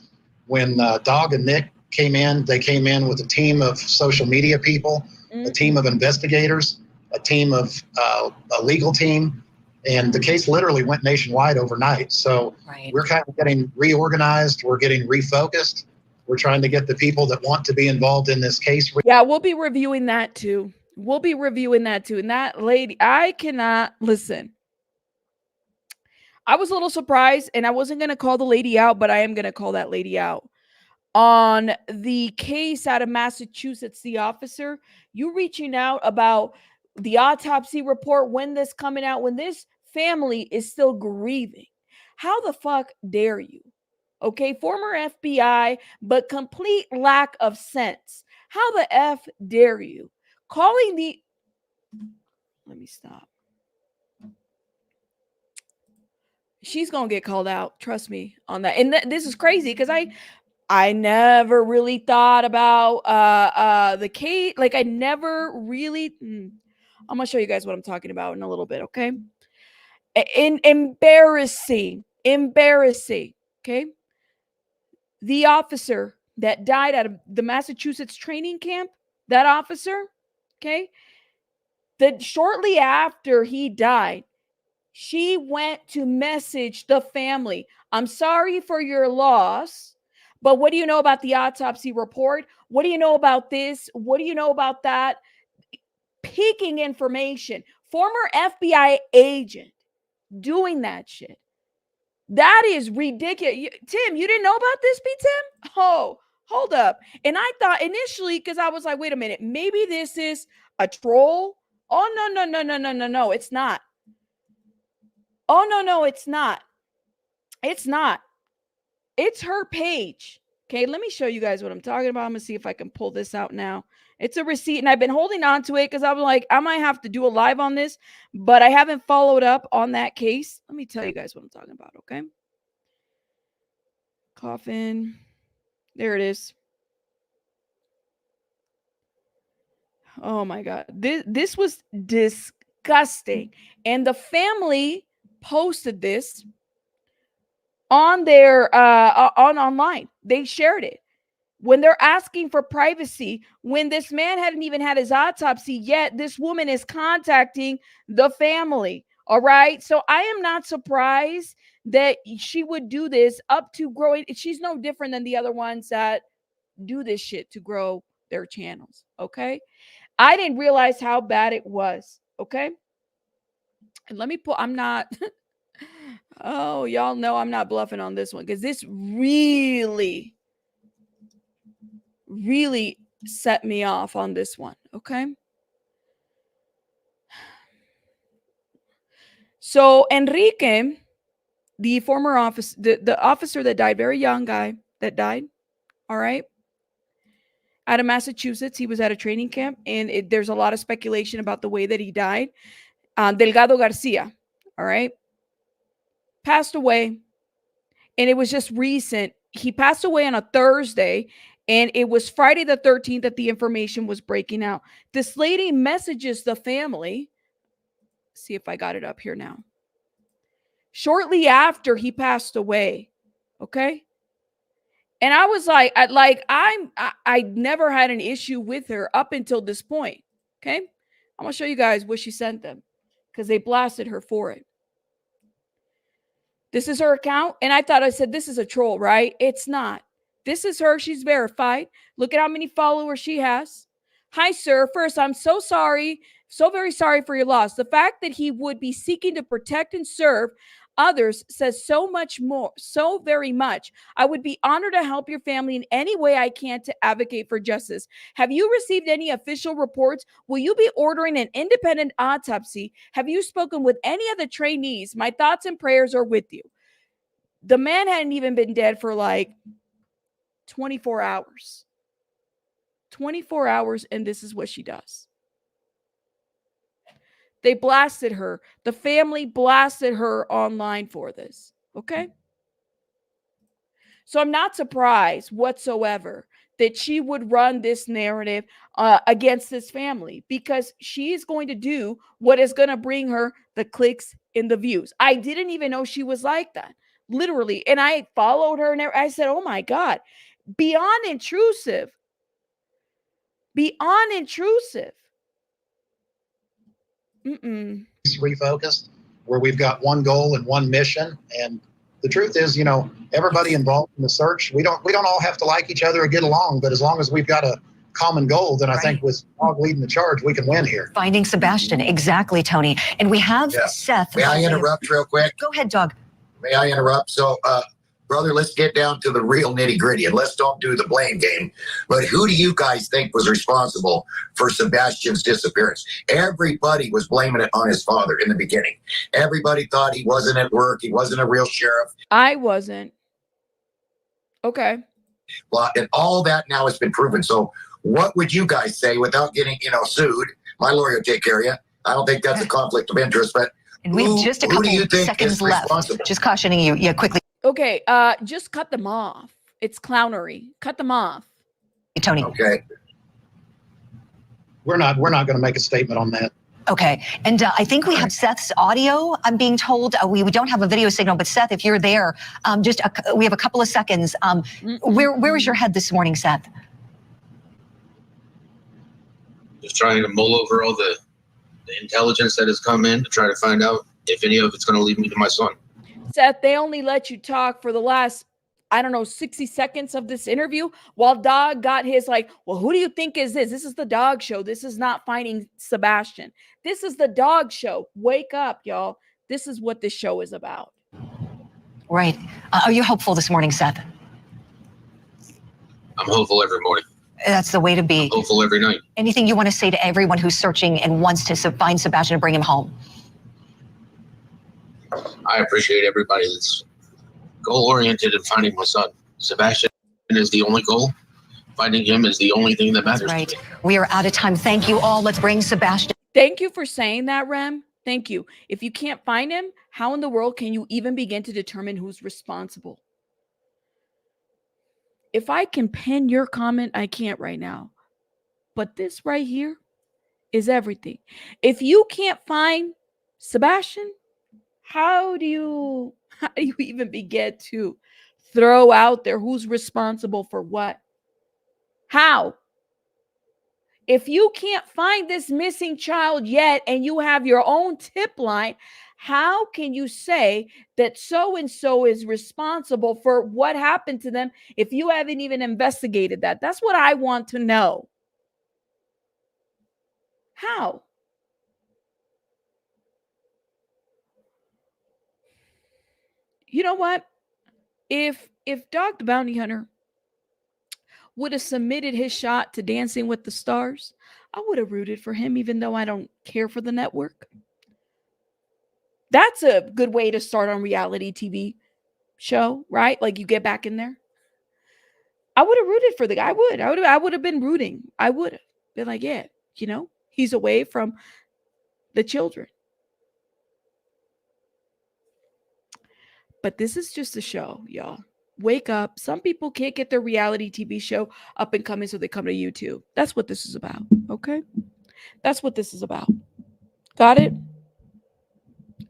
Speaker 9: When Dog and Nick came in, they came in with a team of social media people, a team of investigators, a team of a legal team, and the case literally went nationwide overnight. So we're kind of getting reorganized. We're getting refocused. We're trying to get the people that want to be involved in this case.
Speaker 1: Yeah, we'll be reviewing that too. And that lady, I cannot listen. I was a little surprised, and I wasn't going to call the lady out, but I am going to call that lady out. On the case out of Massachusetts, the officer, you reaching out about the autopsy report, when this coming out, when this family is still grieving. How the fuck dare you? Okay, former FBI, but complete lack of sense. How the F dare you? Calling the... Let me stop. She's going to get called out. Trust me on that. And this is crazy because I never really thought about the case. Like I never really... I'm going to show you guys what I'm talking about in a little bit, okay? Embarrassing. Okay? The officer that died out of the Massachusetts training camp, that officer, okay, that shortly after he died, she went to message the family. I'm sorry for your loss, but what do you know about the autopsy report? What do you know about this? What do you know about that? Peeking information. Former FBI agent doing that shit. That is ridiculous. Tim, you didn't know about this, B. Tim? Oh, hold up. And I thought initially, because I was like, wait a minute, maybe this is a troll. Oh, no, it's not. Oh, no, it's not. It's not. It's her page. Okay, let me show you guys what I'm talking about. I'm going to see if I can pull this out now. It's a receipt, and I've been holding on to it because I was like, I might have to do a live on this, but I haven't followed up on that case. Let me tell you guys what I'm talking about, okay? Coffin. There it is. Oh, my God. This was disgusting. And the family posted this on their online. They shared it. When they're asking for privacy, when this man hadn't even had his autopsy yet, this woman is contacting the family. All right. So I am not surprised that she would do this up to growing. She's no different than the other ones that do this shit to grow their channels. Okay. I didn't realize how bad it was. Okay. And let me put, I'm not, oh, y'all know I'm not bluffing on this one because this really set me off on this one, okay? So Enrique, the former officer, the officer that died, very young guy that died, all right, out of Massachusetts. He was at a training camp, and there's a lot of speculation about the way that he died. Delgado Garcia, all right, passed away, and it was just recent. He passed away on a Thursday, and it was Friday the 13th that the information was breaking out. This lady messages the family. See if I got it up here now. Shortly after he passed away, okay? And I was like, I never had an issue with her up until this point, okay? I'm going to show you guys what she sent them because they blasted her for it. This is her account. And I said, this is a troll, right? It's not. This is her. She's verified. Look at how many followers she has. Hi, sir. First, I'm so sorry. So very sorry for your loss. The fact that he would be seeking to protect and serve others says so much more, so very much. I would be honored to help your family in any way I can to advocate for justice. Have you received any official reports? Will you be ordering an independent autopsy? Have you spoken with any of the trainees? My thoughts and prayers are with you. The man hadn't even been dead for like 24 hours. 24 hours, and this is what she does. They blasted her. The family blasted her online for this. Okay? So I'm not surprised whatsoever that she would run this narrative against this family because she's going to do what is going to bring her the clicks and the views. I didn't even know she was like that, literally. And I followed her and I said, oh my God, beyond intrusive. Beyond intrusive.
Speaker 9: Refocused, where we've got one goal and one mission. And the truth is, everybody involved in the search, we don't all have to like each other or get along, but as long as we've got a common goal, then I think with Dog leading the charge, we can win here.
Speaker 2: Finding Sebastian, exactly, Tony. And we have Seth.
Speaker 4: May I interrupt real quick?
Speaker 2: Go ahead, Doug.
Speaker 4: May I interrupt? So, brother, let's get down to the real nitty gritty and let's don't do the blame game. But who do you guys think was responsible for Sebastian's disappearance? Everybody was blaming it on his father in the beginning. Everybody thought he wasn't at work. He wasn't a real sheriff.
Speaker 1: I wasn't. Okay.
Speaker 4: Well, and all that now has been proven. So what would you guys say without getting, sued? My lawyer will take care of you. I don't think that's a conflict of interest, but
Speaker 2: and we have just a couple seconds left. Just cautioning you. Yeah, quickly.
Speaker 1: Okay, just cut them off. It's clownery. Cut them off.
Speaker 2: Tony.
Speaker 4: Okay.
Speaker 9: We're not going to make a statement on that.
Speaker 2: Okay, and I think we have Seth's audio. I'm being told we don't have a video signal, but Seth, if you're there, we have a couple of seconds. Where is your head this morning, Seth?
Speaker 10: Just trying to mull over all the intelligence that has come in to try to find out if any of it's going to lead me to my son.
Speaker 1: Seth, they only let you talk for the last, 60 seconds of this interview while Dog got his well, who do you think is this? This is the Dog Show. This is not finding Sebastian. This is the Dog Show. Wake up, y'all. This is what this show is about.
Speaker 2: Right. Are you hopeful this morning, Seth?
Speaker 10: I'm hopeful every morning.
Speaker 2: That's the way to be.
Speaker 10: I'm hopeful every night.
Speaker 2: Anything you want to say to everyone who's searching and wants to find Sebastian and bring him home?
Speaker 10: I appreciate everybody that's goal-oriented in finding my son. Sebastian is the only goal. Finding him is the only thing that matters.
Speaker 2: Right. We are out of time. Thank you all. Let's bring Sebastian.
Speaker 1: Thank you for saying that, Rem. Thank you. If you can't find him, how in the world can you even begin to determine who's responsible? If I can pen your comment, I can't right now. But this right here is everything. If you can't find Sebastian, how do you even begin to throw out there who's responsible for what? How? If you can't find this missing child yet and you have your own tip line, how can you say that so-and-so is responsible for what happened to them if you haven't even investigated that? That's what I want to know. How? You know what? If Dog the Bounty Hunter would have submitted his shot to Dancing with the Stars, I would have rooted for him, even though I don't care for the network. That's a good way to start on reality TV show, right? Like you get back in there. I would have rooted for the guy. I would have been rooting. I would have been like, yeah, you know, he's away from the children. But this is just a show, y'all. Wake up. Some people can't get their reality TV show up and coming, so they come to YouTube. That's what this is about. Okay? That's what this is about. Got it?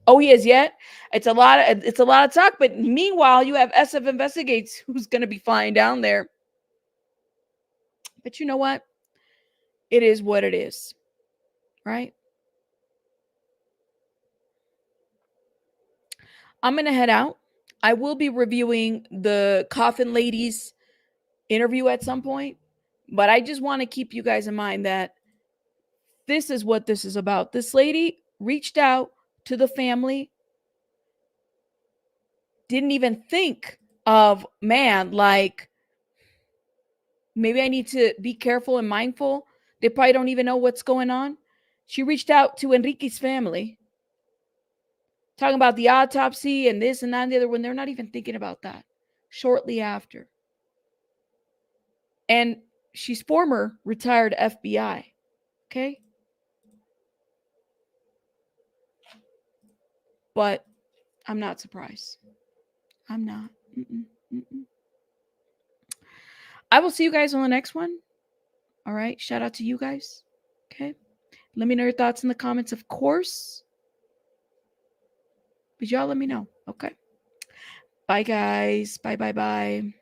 Speaker 1: Oh, he is yet. It's a lot of talk, but meanwhile, you have SF Investigates who's gonna be flying down there. But you know what? It is what it is. Right? I'm gonna head out. I will be reviewing the Coffin Ladies interview at some point, but I just want to keep you guys in mind that this is what this is about. This lady reached out to the family, didn't even think of, man, like maybe I need to be careful and mindful. They probably don't even know what's going on. She reached out to Enrique's family, talking about the autopsy and this and that and the other, when they're not even thinking about that shortly after. And she's former retired FBI. Okay. But I'm not surprised. I'm not. I will see you guys on the next one. All right. Shout out to you guys. Okay. Let me know your thoughts in the comments, of course. But y'all let me know. Okay. Bye, guys. Bye, bye, bye.